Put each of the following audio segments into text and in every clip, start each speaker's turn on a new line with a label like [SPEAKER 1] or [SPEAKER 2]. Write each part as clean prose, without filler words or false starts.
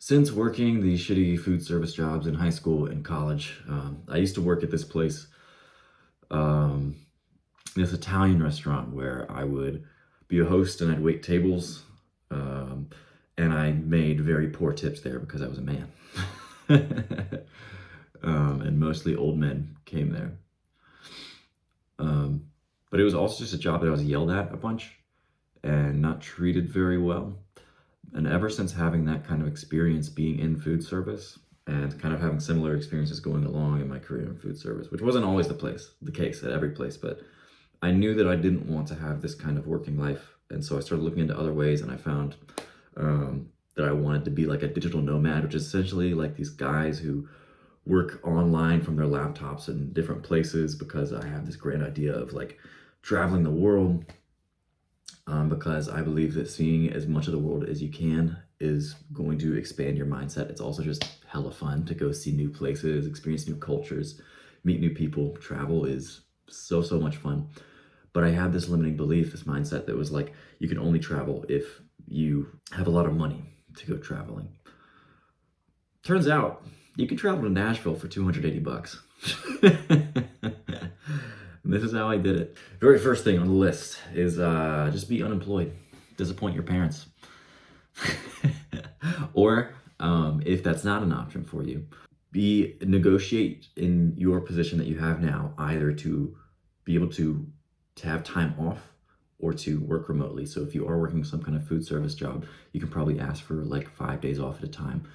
[SPEAKER 1] Since working these shitty food service jobs in high school and college, I used to work at this place, um, this Italian restaurant where I would be a host and I'd wait tables. Um, and I made very poor tips there because I was a man. And mostly old men came there. Um, but it was also just a job that I was yelled at a bunch and not treated very well. And ever since having that kind of experience being in food service and kind of having similar experiences going along in my career in food service, which wasn't always the case at every place, but I knew that I didn't want to have this kind of working life. And so I started looking into other ways, and I found that I wanted to be like a digital nomad, which is essentially like these guys who work online from their laptops in different places, because I have this grand idea of like traveling the world, because I believe that seeing as much of the world as you can is going to expand your mindset. It's also just hella fun to go see new places, experience new cultures, meet new people. Travel is so much fun. But I had this limiting belief, this mindset that was like, you can only travel if you have a lot of money to go traveling. Turns out you can travel to Nashville for 280 bucks. And this is how I did it. Very first thing on the list is just be unemployed. Disappoint your parents. Or if that's not an option for you, negotiate in your position that you have now, either to be able to have time off or to work remotely. So if you are working some kind of food service job, you can probably ask for like 5 days off at a time.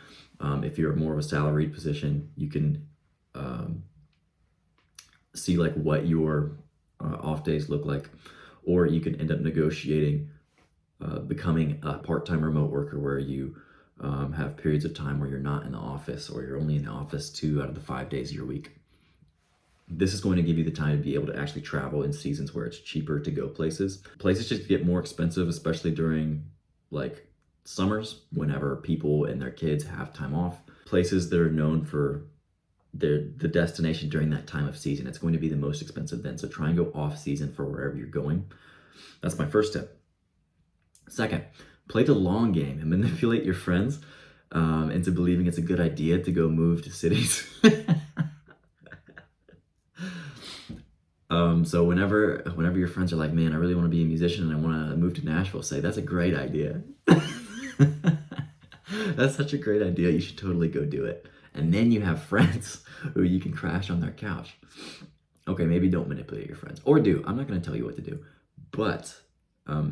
[SPEAKER 1] If you're more of a salaried position, you can see like what your off days look like, or you can end up negotiating becoming a part-time remote worker where you have periods of time where you're not in the office, or you're only in the office 2 out of the 5 days of your week. This is going to give you the time to be able to actually travel in seasons where it's cheaper to go places. Places just get more expensive, especially during like summers, whenever people and their kids have time off. Places that are known for the destination during that time of season, it's going to be the most expensive then. So try and go off season for wherever you're going. That's my first tip. Second, play the long game and manipulate your friends into believing it's a good idea to go move to cities. So whenever your friends are like, man, I really want to be a musician and I want to move to Nashville, say, that's a great idea. That's such a great idea. You should totally go do it. And then you have friends who you can crash on their couch. Okay, maybe don't manipulate your friends. Or do. I'm not going to tell you what to do. But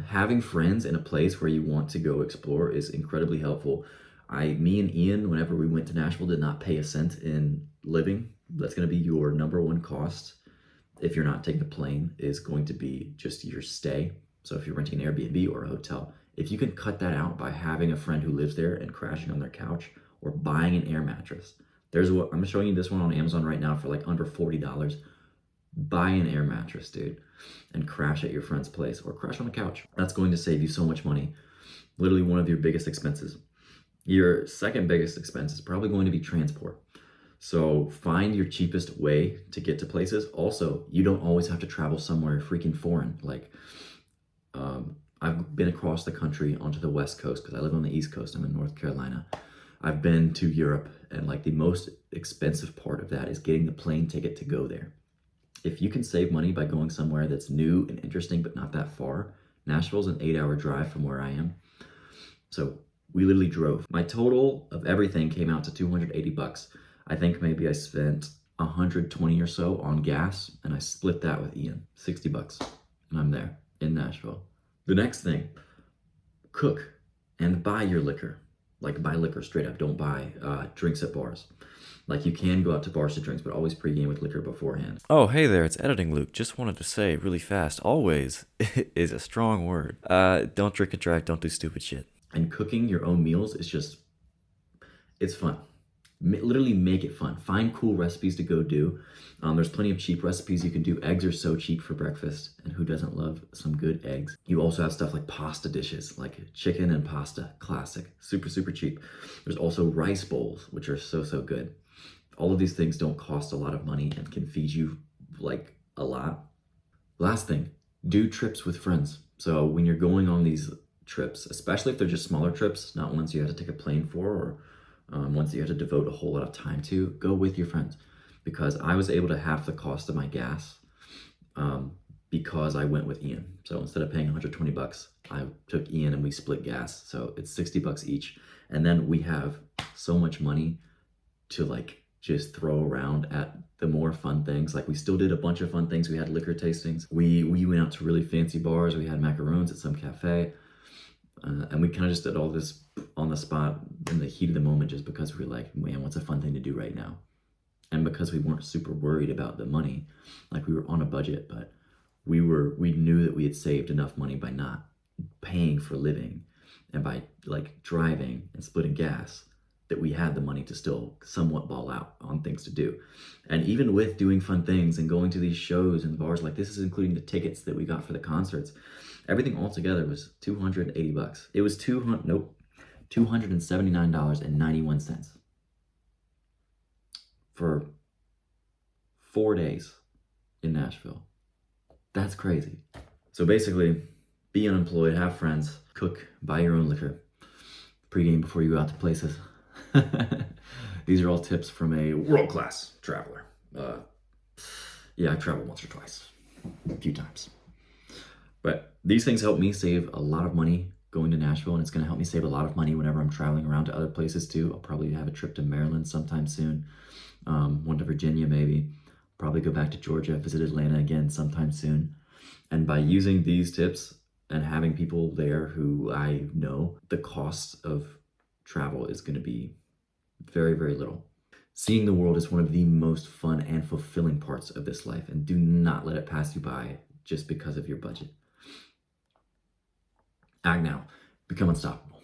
[SPEAKER 1] having friends in a place where you want to go explore is incredibly helpful. Me and Ian, whenever we went to Nashville, did not pay a cent in living. That's going to be your number one cost. If you're not taking the plane, is going to be just your stay. So if you're renting an Airbnb or a hotel, if you can cut that out by having a friend who lives there and crashing on their couch, or buying an air mattress. I'm showing you this one on Amazon right now for like under $40. Buy an air mattress, dude, and crash at your friend's place, or crash on a couch. That's going to save you so much money. Literally one of your biggest expenses. Your second biggest expense is probably going to be transport. So find your cheapest way to get to places. Also, you don't always have to travel somewhere freaking foreign. Like, I've been across the country onto the West Coast because I live on the East Coast. I'm in North Carolina. I've been to Europe, and like the most expensive part of that is getting the plane ticket to go there. If you can save money by going somewhere that's new and interesting but not that far, Nashville's an 8-hour drive from where I am. So we literally drove. My total of everything came out to 280 bucks. I think maybe I spent 120 or so on gas, and I split that with Ian, 60 bucks, and I'm there in Nashville. The next thing, cook and buy your liquor. Like, buy liquor straight up. Don't buy drinks at bars. Like, you can go out to bars to drinks, but always pregame with liquor beforehand.
[SPEAKER 2] Oh, hey there, it's Editing Luke. Just wanted to say really fast, always is a strong word. Don't drink and drive, don't do stupid shit.
[SPEAKER 1] And cooking your own meals is just, it's fun. Literally make it fun. Find cool recipes to go do. There's plenty of cheap recipes you can do. Eggs are so cheap for breakfast, and who doesn't love some good eggs? You also have stuff like pasta dishes, like chicken and pasta, classic, super cheap. There's also rice bowls, which are so good. All of these things don't cost a lot of money and can feed you like a lot. Last thing, do trips with friends. So when you're going on these trips, especially if they're just smaller trips, not ones you have to take a plane for, or ones that you have to devote a whole lot of time to, go with your friends. Because I was able to half the cost of my gas because I went with Ian. So instead of paying 120 bucks, I took Ian and we split gas. So it's 60 bucks each. And then we have so much money to like just throw around at the more fun things. Like we still did a bunch of fun things. We had liquor tastings. We went out to really fancy bars. We had macaroons at some cafe. And we kind of just did all this on the spot in the heat of the moment just because we were like, man, what's a fun thing to do right now? And because we weren't super worried about the money, like we were on a budget, but we knew that we had saved enough money by not paying for living and by like driving and splitting gas that we had the money to still somewhat ball out on things to do. And even with doing fun things and going to these shows and bars, like this is including the tickets that we got for the concerts, everything all together was 280 bucks. It was $279.91 for 4 days in Nashville. That's crazy. So basically, be unemployed, have friends, cook, buy your own liquor, pregame before you go out to places. These are all tips from a world-class traveler. Yeah, I've traveled once or twice, a few times. But these things help me save a lot of money going to Nashville, and it's going to help me save a lot of money whenever I'm traveling around to other places too. I'll probably have a trip to Maryland sometime soon, one to Virginia maybe. Probably go back to Georgia, visit Atlanta again sometime soon. And by using these tips and having people there who I know, the cost of travel is going to be very, very little. Seeing the world is one of the most fun and fulfilling parts of this life, and do not let it pass you by just because of your budget. Act now. Become unstoppable.